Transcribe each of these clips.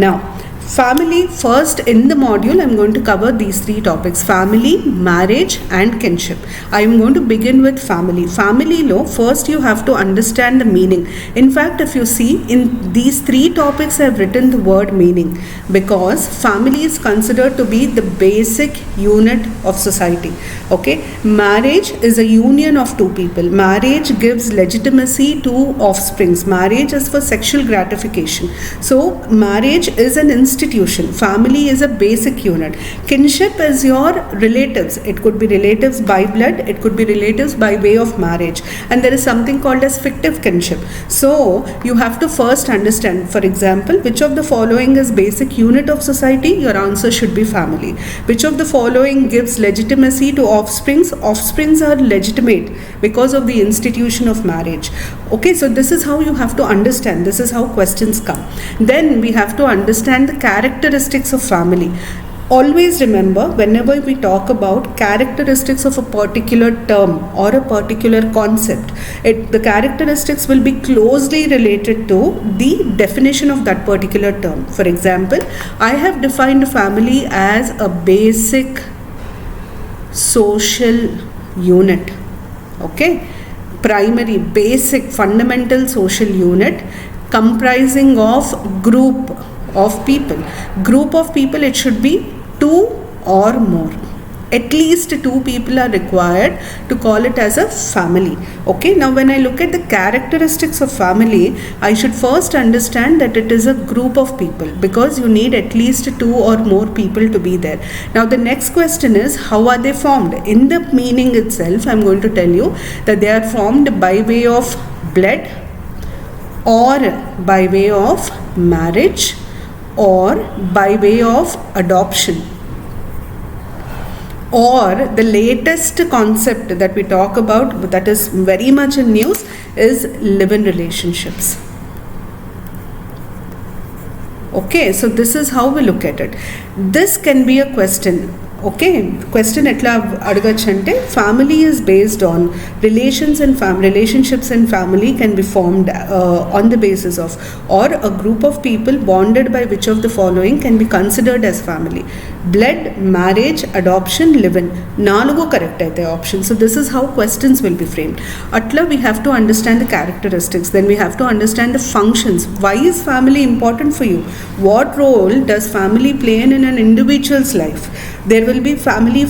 Now, family, first in the module I'm going to cover these three topics: family, marriage and kinship. I am going to begin with family. Family law, first you have to understand the meaning. In fact, if you see, in these three topics I have written the word meaning, because family is considered to be the basic unit of society. Okay, marriage is a union of two people. Marriage gives legitimacy to offsprings. Marriage is for sexual gratification. So marriage is an institution. Family is a basic unit. Kinship is your relatives. It could be relatives by blood, it could be relatives by way of marriage, and there is something called as fictive kinship. So you have to first understand, for example, which of the following is basic unit of society? Your answer should be family. Which of the following gives legitimacy to offsprings? Offsprings are legitimate because of the institution of marriage. Okay, so this is how you have to understand. This is how questions come. Then we have to understand the characteristics of family. Always remember, whenever we talk about characteristics of a particular term or a particular concept, the characteristics will be closely related to the definition of that particular term. For example, I have defined family as a basic social unit. Okay, primary, basic, fundamental social unit comprising of group of people. Group of people, it should be two or more. At least two people are required to call it as a family. Okay, now when I look at the characteristics of family, I should first understand that it is a group of people, because you need at least two or more people to be there. Now the next question is, how are they formed? In the meaning itself, I'm going to tell you that they are formed by way of blood, or by way of marriage, or by way of adoption, or the latest concept that we talk about, that is very much in news, is live-in relationships. Okay, so this is how we look at it. This can be a question. Okay, question etla adagachante, family is based on relations and relationships, and family can be formed on the basis of, or a group of people bonded by which of the following can be considered as family: blood, marriage, adoption, live-in. Nalugu correct aithe options. So this is how questions will be framed. Atla we have to understand the characteristics, then we have to understand the functions. Why is family important for you? What role does family play in an individual's life? There will be family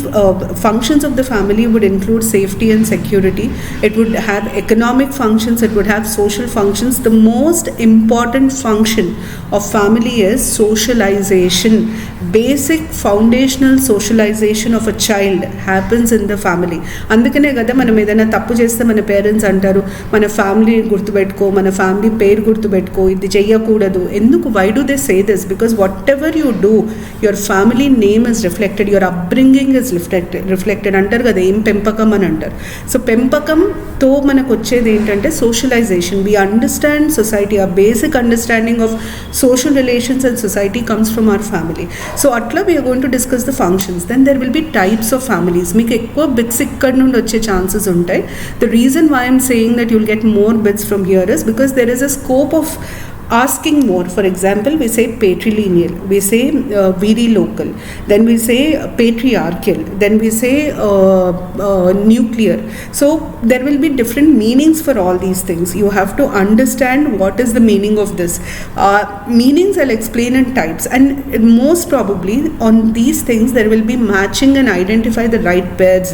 functions of the family would include safety and security. It would have economic functions. It would have social functions. The most important function of family is socialization. Basic foundational socialization of a child happens in the family. అందుకనే కదా మనం ఏదైనా తప్పు చేస్తే మన parents అంటారు, మన family గుర్తుపెట్టుకో, మన ఫ్యామిలీ పేరు గుర్తుపెట్టుకో, ఇది చెయ్యకూడదు. ఎందుకు? Why do they say this? Because whatever you do, your family name is reflected, your upbringing is reflected అంటారు కదా, ఏం పెంపకం అని అంటారు. సో పెంపకంతో మనకు వచ్చేది ఏంటంటే socialisation. We understand society. A basic understanding of social relations and society comes from our family. So అట్లా we're going to discuss the functions. Then there will be types of families. మీకు ఎక్కువ bits ఇక్కడ నుండి వచ్చే chances ఉంటాయి. The reason why I'm saying that you'll get more bits from here is because there is a scope of asking more. For example, we say patrilineal, we say viri local, then we say patriarchal, then we say nuclear. So there will be different meanings for all these things. You have to understand what is the meaning of this. Meanings I'll explain in types, and most probably on these things there will be matching and identify the right pairs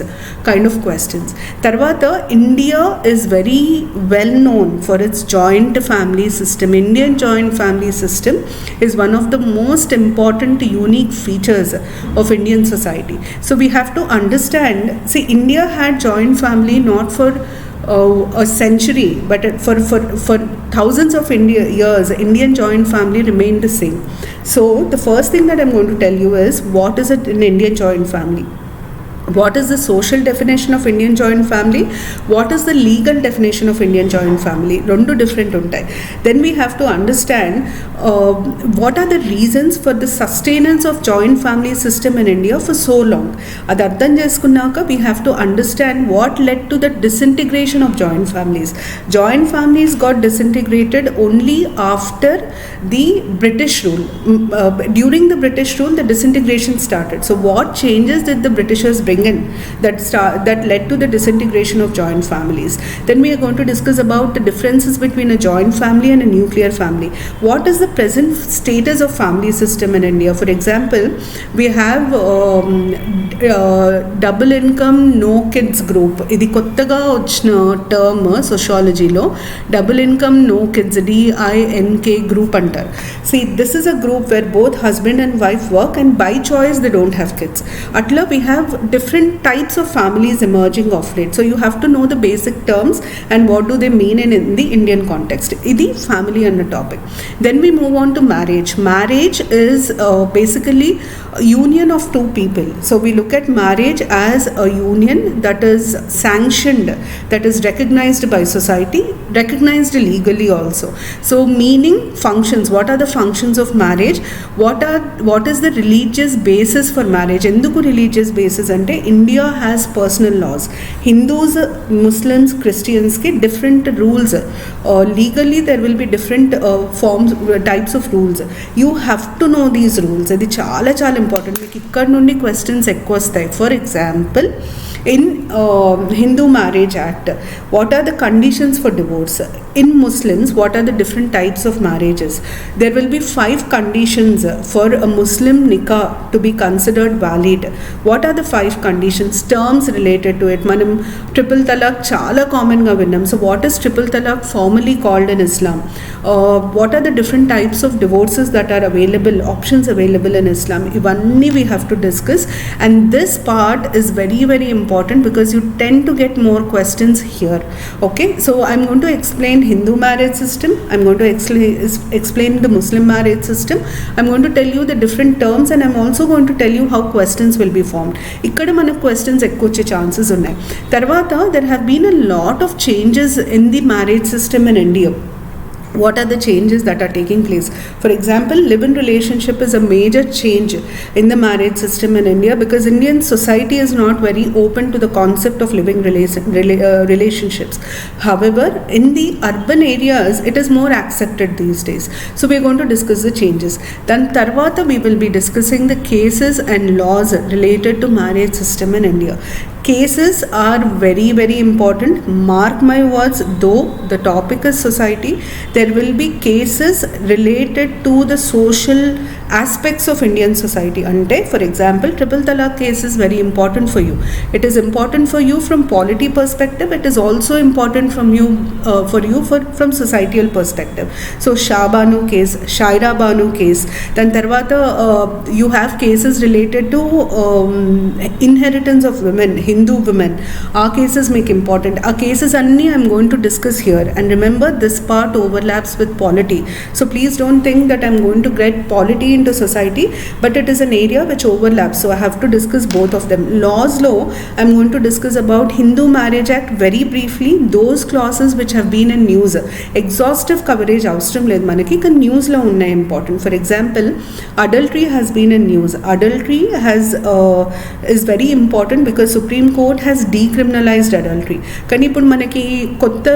kind of questions. Tarvata, India is very well known for its joint family system. Indian joint family system is one of the most important unique features of Indian society. So we have to understand, see, India had joint family not for a century, but for thousands of years, Indian joint family remained the same. So the first thing that I'm going to tell you is, what is it in Indian joint family? what is the social definition of Indian joint family, what is the legal definition of Indian joint family, rendu different untai. Then we have to understand what are the reasons for the sustenance of joint family system in India for so long. Adi ardham cheskunnaka we have to understand what led to the disintegration of joint families. Joint families got disintegrated only after the British rule. During the British rule, the disintegration started. So what changes did the Britishers bring in that led to the disintegration of joint families? Then we are going to discuss about the differences between a joint family and a nuclear family. What is the present status of family system in India? For example, we have double income no kids group. Idi kottaga vachina term sociology lo, double income no kids, DINK group antar. See, this is a group where both husband and wife work and by choice they don't have kids. Atla we have different types of families emerging of late. So you have to know the basic terms and what do they mean in the Indian context. Idi family and a topic. Then we move on to marriage. Marriage is basically a union of two people. So we look at marriage as a union that is sanctioned, that is recognized by society, recognized legally also. So meaning functions, what are the functions of marriage, what is the religious basis for marriage? Enduku religious basis ante India has personal laws. Hindus, Muslims, Christians ki different rules. Legally there will be different forms, types of rules. You have to know these rules. Adi chaala important. Meeku ikkada nundi questions ekku vastayi. For example, in Hindu Marriage Act, what are the conditions for divorce? In Muslims, what are the different types of marriages? There will be 5 conditions for a Muslim nikah to be considered valid. What are the 5 conditions? Terms related to it. Manam triple talaq chala common ga vinnam. So what is triple talaq formally called in Islam? What are the different types of divorces that are available, options available in Islam? Ivanni we have to discuss, and this part is very, very important because you tend to get more questions here. Okay, so I'm going to explain Hindu marriage system, I'm going to explain the Muslim marriage system, I'm going to tell you the different terms, and I'm also going to tell you how questions will be formed. Ikkada mana questions ekku vache chances unnai. Tarvata there have been a lot of changes in the marriage system in India. What are the changes that are taking place? For example, live-in relationship is a major change in the marriage system in India because Indian society is not very open to the concept of living relationships. However, in the urban areas, it is more accepted these days. So we are going to discuss the changes. Then tarvata we will be discussing the cases and laws related to marriage system in India. Cases are very, very important. Mark my words, though the topic is society, there will be cases related to the social aspects of Indian society. Ante, for example, triple talaq case is very important for you. It is important for you from polity perspective. It is also important from from societal perspective. So Shahbanu case, Shaira Banu case. Then tarvata you have cases related to inheritance of women, Hindu women. Our cases make important. Our cases anni I'm going to discuss here. And remember, this part overlaps with polity. So please don't think that I'm going to get polity into society, but it is an area which overlaps. So I have to discuss both of them. Laws law, I'm going to discuss about Hindu Marriage Act very briefly. Those clauses which have been in news. Exhaustive coverage avasram ledhu manaki, kan news lo unnai important. For example, adultery has been in news. Adultery is very important because Supreme Court has decriminalized adultery. Kani ippudu manaki kotta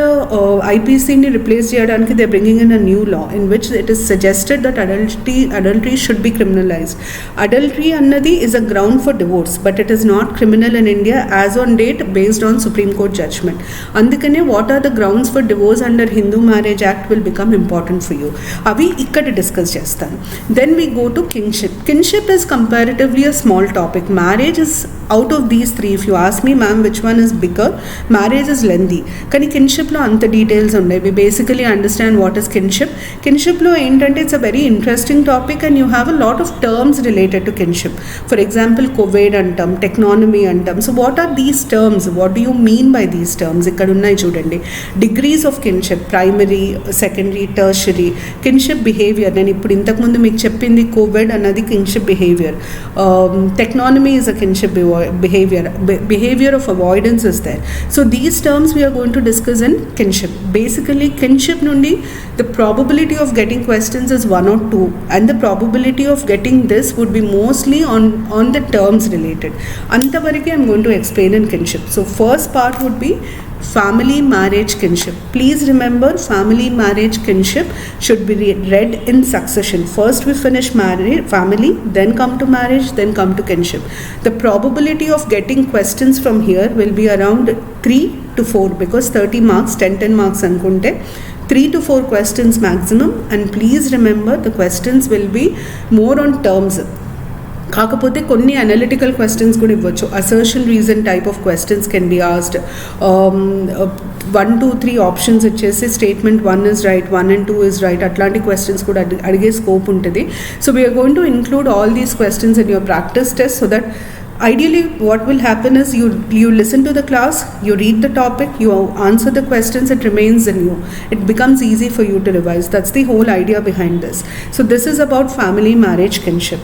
IPC ni replace cheyadaniki they are bringing in a new law in which it is suggested that adultery should be criminalized. Adultery annadi is a ground for divorce, but it is not criminal in India as on date based on Supreme Court judgment. Andukane what are the grounds for divorce under Hindu Marriage Act will become important for you. Avi ikkada discuss chestanu. Then we go to kinship. Kinship is comparatively a small topic. Marriage is out of these 3. If you ask me, ma'am, which one is bigger, marriage is lengthy. Kani kinship lo anta details unnai. We basically understand what is kinship. Kinship lo entante it's a very interesting topic and you you have a lot of terms related to kinship. For example, COVID antam, technonomy antam. So what are these terms? What do you mean by these terms? Ikkada unnai chudandi. Degrees of kinship, primary, secondary, tertiary. Kinship behavior, నేను ఇప్పుడు ఇంతకుముందు మీకు చెప్పింది Covid అన్నది kinship behaviour. Technonomy is a kinship behavior of avoidance is there. So these terms we are going to discuss in kinship. Basically kinship nundi the probability of getting questions is 1 or 2, and the probability of getting this would be mostly on the terms related. Antavarike I am going to explain in kinship. So first part would be family marriage kinship. Please remember, family marriage kinship should be read in succession. First we finish family, then come to marriage, then come to kinship. The probability of getting questions from here will be around 3 to 4, because 30 marks, 10 marks ankunte 3 to 4 questions maximum. And please remember, the questions will be more on terms. కాకపోతే కొన్ని analytical questions కూడా ఇవ్వచ్చు. Assertion reason type of questions can be asked. 1 2 3 options ఇచ్చేసి statement 1 is right, 1 and 2 is right, అట్లాంటి questions కూడా అడిగే scope ఉంటుంది. So we're going to include all these questions in your practice test, so that ideally what will happen is you listen to the class, you read the topic, you answer the questions, it remains in you, it becomes easy for you to revise. That's the whole idea behind this. So this is about family marriage kinship.